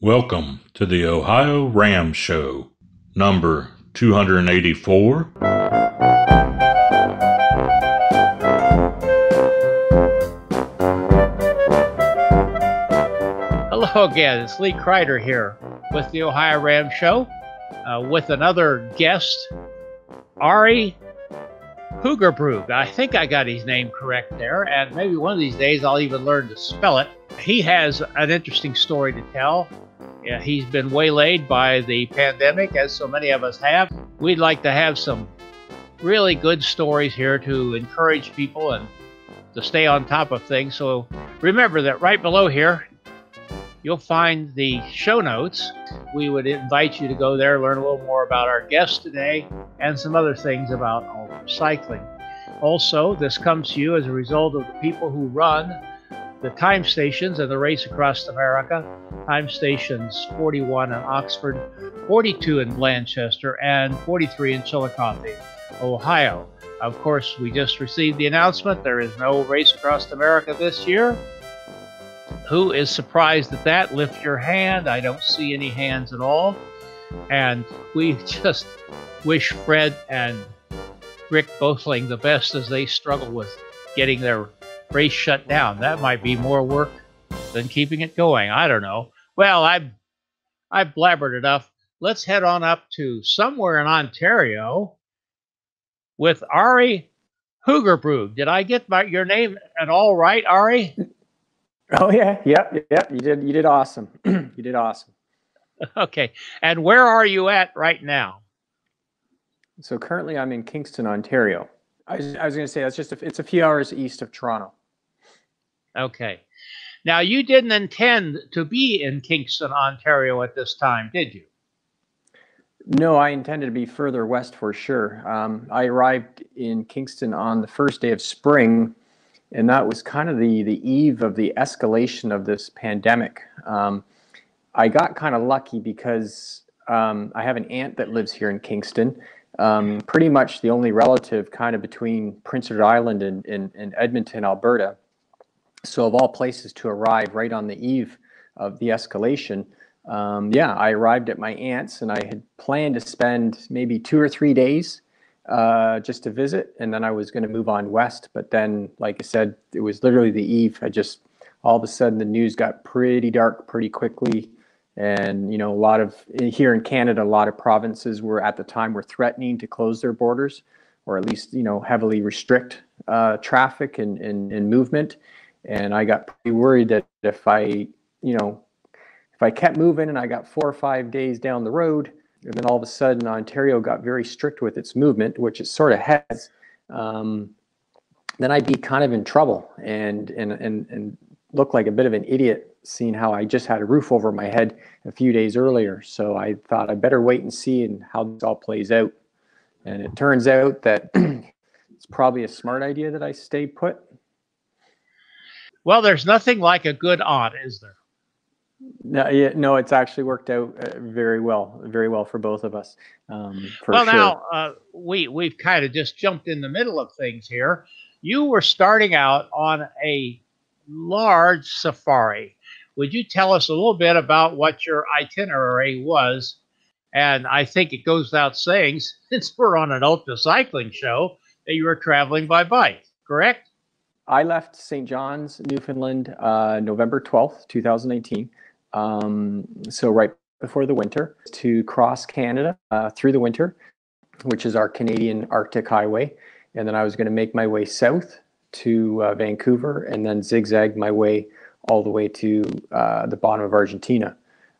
Welcome to the OhioRAAM Show, number 284. Hello again, it's Lee Kreider here with the OhioRAAM Show with another guest, Arie Hoogerbrugge. I think I got his name correct there, and maybe one of these days I'll even learn to spell it. He has an interesting story to tell. He's been waylaid by the pandemic, as so many of us have. We'd like to have some really good stories here to encourage people and to stay on top of things. So remember that right below here, you'll find the show notes. We would invite you to go there, learn a little more about our guest today and some other things about cycling. Also, this comes to you as a result of the people who run the time stations of the Race Across America, time stations 41 in Oxford, 42 in Lancaster, and 43 in Chillicothe, Ohio. Of course, we just received the announcement there is no Race Across America this year. Who is surprised at that? Lift your hand. I don't see any hands at all. And we just wish Fred and Rick Bothling the best as they struggle with getting their race shut down. That might be more work than keeping it going. I don't know. Well, I've blabbered enough. Let's head on up to somewhere in Ontario with Arie Hoogerbrugge. Did I get your name at all right, Arie? Oh yeah, yep. You did awesome. You did awesome. Okay. And where are you at right now? So currently I'm in Kingston, Ontario. I was going to say it's a few hours east of Toronto. Okay. Now, you didn't intend to be in Kingston, Ontario at this time, did you? No, I intended to be further west for sure. I arrived in Kingston on the first day of spring, and that was kind of the eve of the escalation of this pandemic. I got kind of lucky because I have an aunt that lives here in Kingston, pretty much the only relative kind of between Prince Edward Island and Edmonton, Alberta. So of all places to arrive right on the eve of the escalation, I arrived at my aunt's, and I had planned to spend maybe 2 or 3 days just to visit, and then I was going to move on west. But then, like I said, it was literally the eve. All of a sudden the news got pretty dark pretty quickly. And, a lot of, here in Canada, a lot of provinces were at the time were threatening to close their borders, or at least, heavily restrict traffic and movement. And I got pretty worried that if I kept moving and I got 4 or 5 days down the road, and then all of a sudden Ontario got very strict with its movement, which it sort of has, then I'd be kind of in trouble and look like a bit of an idiot, seeing how I just had a roof over my head a few days earlier. So I thought I'd better wait and see and how this all plays out. And it turns out that it's probably a smart idea that I stay put. Well, there's nothing like a good aunt, is there? No, it's actually worked out very well for both of us. Now we've kind of just jumped in the middle of things here. You were starting out on a large safari. Would you tell us a little bit about what your itinerary was? And I think it goes without saying, since we're on an ultra cycling show, that you were traveling by bike, correct? I left St. John's, Newfoundland, November 12th, 2018. So right before the winter, to cross Canada through the winter, which is our Canadian Arctic Highway. And then I was going to make my way south to Vancouver, and then zigzag my way all the way to the bottom of Argentina.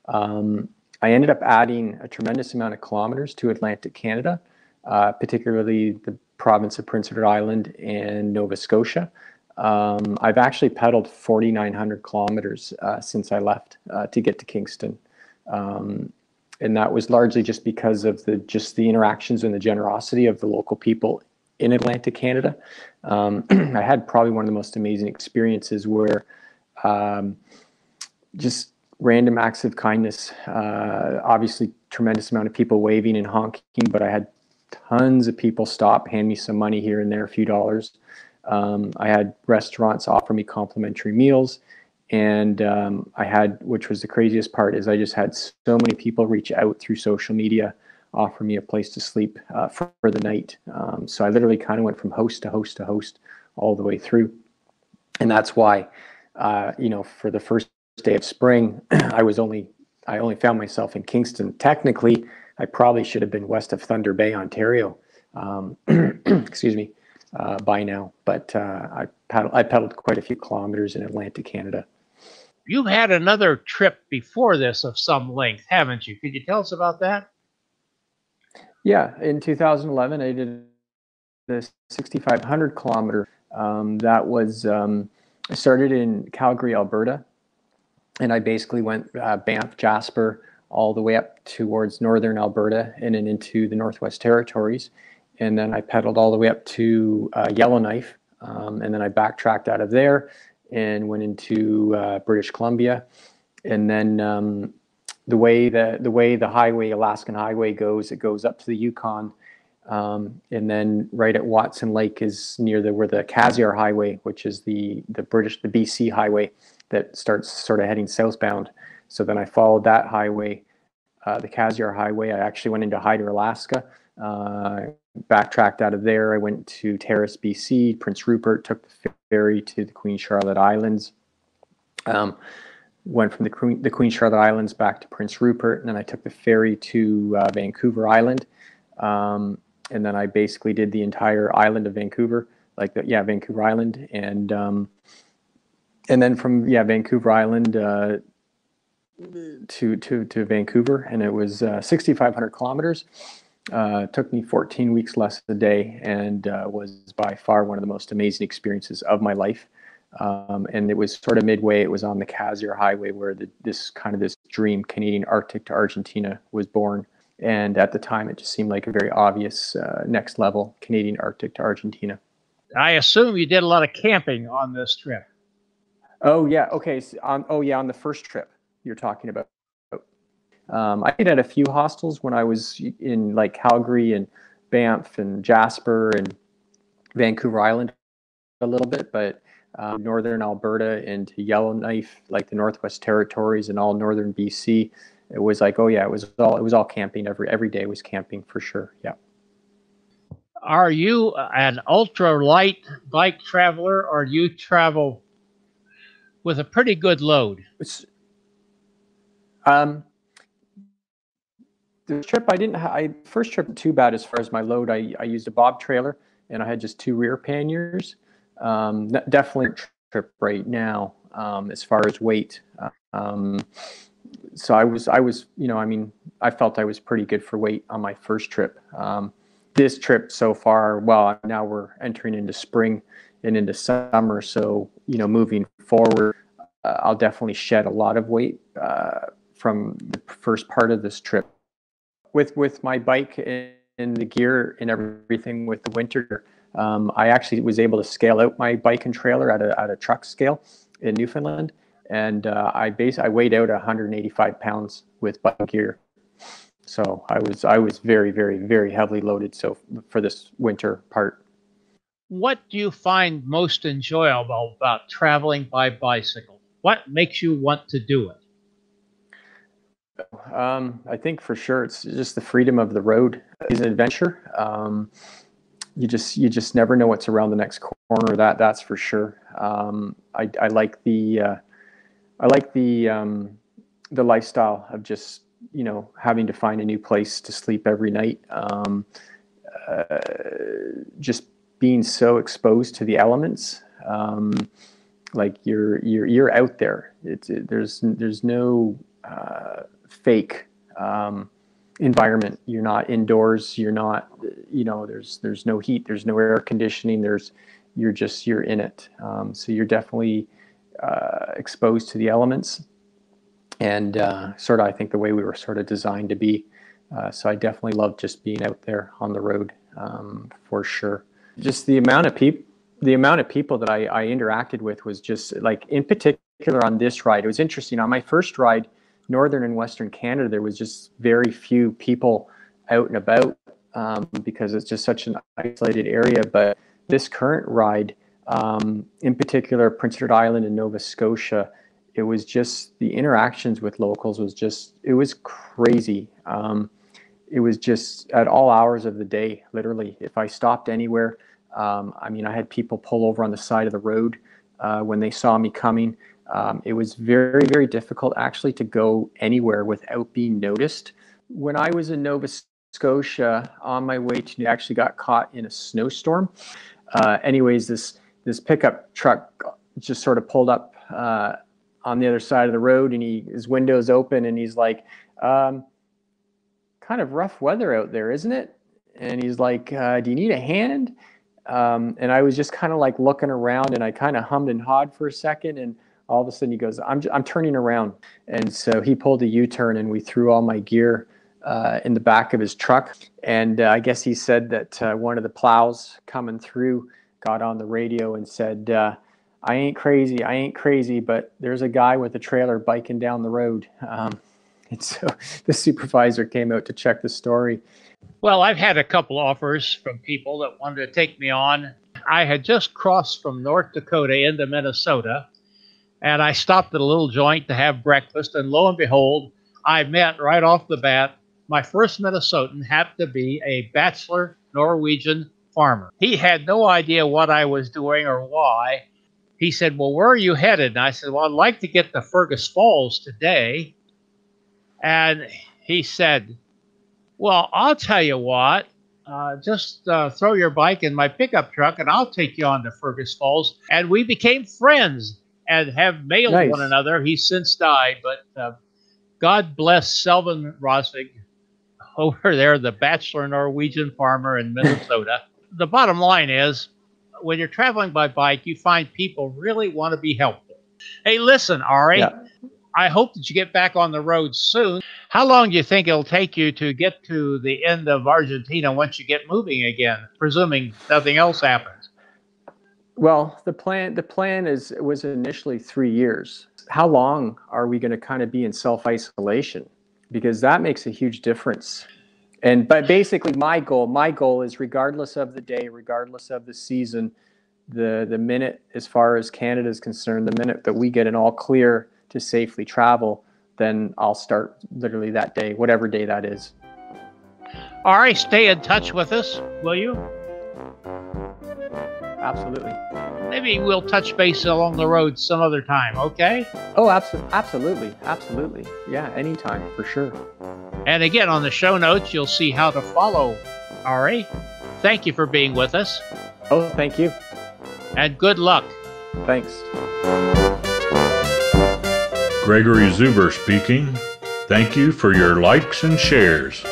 I ended up adding a tremendous amount of kilometers to Atlantic Canada, particularly the province of Prince Edward Island and Nova Scotia. I've actually pedaled 4,900 kilometers since I left to get to Kingston. And that was largely just because of the interactions and the generosity of the local people in Atlantic Canada. I had probably one of the most amazing experiences where just random acts of kindness, obviously tremendous amount of people waving and honking, but I had tons of people stop, hand me some money here and there, a few dollars. I had restaurants offer me complimentary meals, And I had, which was the craziest part, is I just had so many people reach out through social media, offer me a place to sleep for the night. So I literally kind of went from host to host to host all the way through. And that's why, for the first day of spring, I only found myself in Kingston. Technically, I probably should have been west of Thunder Bay, Ontario, excuse me, by now. But I pedaled quite a few kilometers in Atlantic Canada. You've had another trip before this of some length, haven't you? Could you tell us about that? Yeah, in 2011, I did the 6,500 kilometer. That was, I started in Calgary, Alberta, and I basically went Banff, Jasper, all the way up towards northern Alberta and then into the Northwest Territories. And then I pedaled all the way up to Yellowknife, and then I backtracked out of there and went into British Columbia. And then the way the highway, Alaskan Highway goes, it goes up to the Yukon. And then right at Watson Lake is near where the Cassiar Highway, which is the BC highway that starts sort of heading southbound. So then I followed that highway, the Cassiar Highway. I actually went into Hyder, Alaska, backtracked out of there. I went to Terrace, BC, Prince Rupert, took the ferry to the Queen Charlotte Islands. Went from the Queen Charlotte Islands back to Prince Rupert, and then I took the ferry to Vancouver Island. And then I basically did the entire island of Vancouver, Vancouver Island, and then from Vancouver Island to Vancouver, and it was 6,500 kilometers. Took me 14 weeks less a day, and was by far one of the most amazing experiences of my life. And it was sort of midway. It was on the Cassiar Highway where this dream Canadian Arctic to Argentina was born. And at the time, it just seemed like a very obvious next level Canadian Arctic to Argentina. I assume you did a lot of camping on this trip. Oh yeah, okay. So on the first trip you're talking about. I stayed at a few hostels when I was in like Calgary and Banff and Jasper and Vancouver Island a little bit, but northern Alberta into Yellowknife, like the Northwest Territories and all northern BC, it was like, it was all camping. Every day was camping for sure. Yeah. Are you an ultra light bike traveler, or do you travel with a pretty good load? The trip first trip too bad as far as my load. I used a bob trailer and I had just 2 rear panniers. Definitely trip right now as far as weight. So I was, I felt I was pretty good for weight on my first trip. This trip so far, well, now we're entering into spring and into summer. So, moving forward, I'll definitely shed a lot of weight from the first part of this trip. With my bike and the gear and everything with the winter, I actually was able to scale out my bike and trailer at a truck scale in Newfoundland, and I weighed out 185 pounds with bike gear. So I was very, very, very heavily loaded. So for this winter part. What do you find most enjoyable about traveling by bicycle? What makes you want to do it? I think for sure it's just the freedom of the road is an adventure. You just never know what's around the next corner. That's for sure. I like the lifestyle of just having to find a new place to sleep every night. Just being so exposed to the elements. Like you're out there. There's no fake environment. You're not indoors. You're not, there's no heat. There's no air conditioning. You're in it. So you're definitely exposed to the elements, and sort of I think the way we were sort of designed to be. So I definitely love just being out there on the road for sure. Just the amount of people that I interacted with was just like, in particular on this ride, it was interesting. On my first ride, northern and western Canada, there was just very few people out and about because it's just such an isolated area. But this current ride, in particular, Prince Edward Island and Nova Scotia, it was just the interactions with locals it was crazy. It was just at all hours of the day, literally. If I stopped anywhere, I mean, I had people pull over on the side of the road when they saw me coming. It was very, very difficult actually to go anywhere without being noticed. When I was in Nova Scotia on my way to, actually got caught in a snowstorm. Anyways, this pickup truck just sort of pulled up on the other side of the road, and his window's open, and he's like, kind of rough weather out there, isn't it? And he's like, do you need a hand? And I was just kind of like looking around, and I kind of hummed and hawed for a second, and all of a sudden he goes, I'm turning around. And so he pulled a U-turn, and we threw all my gear in the back of his truck. And I guess he said that one of the plows coming through got on the radio and said, I ain't crazy, but there's a guy with a trailer biking down the road. And so the supervisor came out to check the story. Well, I've had a couple offers from people that wanted to take me on. I had just crossed from North Dakota into Minnesota, and I stopped at a little joint to have breakfast, and lo and behold, I met right off the bat, my first Minnesotan happened to be a bachelor Norwegian farmer. He had no idea what I was doing or why. He said, well, where are you headed? And I said, well, I'd like to get to Fergus Falls today. And he said, well, I'll tell you what, just throw your bike in my pickup truck and I'll take you on to Fergus Falls. And we became friends and have mailed one another. He's since died, but God bless Selvin Rosvig over there, the bachelor Norwegian farmer in Minnesota. The bottom line is, when you're traveling by bike, you find people really want to be helpful. Hey, listen, Arie. Yeah. I hope that you get back on the road soon. How long do you think it'll take you to get to the end of Argentina once you get moving again, presuming nothing else happens? Well, the plan was initially 3 years. How long are we going to kind of be in self-isolation? Because that makes a huge difference. But basically my goal is, regardless of the day, regardless of the season, the minute, as far as Canada is concerned, the minute that we get an all clear to safely travel, then I'll start literally that day, whatever day that is. Arie, stay in touch with us, will you? Absolutely. Maybe we'll touch base along the road some other time, okay? Oh, absolutely. Yeah, anytime, for sure. And again, on the show notes, you'll see how to follow Arie. Thank you for being with us. Oh, thank you. And good luck. Thanks. Gregory Zuber speaking. Thank you for your likes and shares.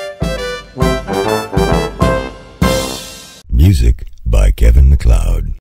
Music by Kevin MacLeod.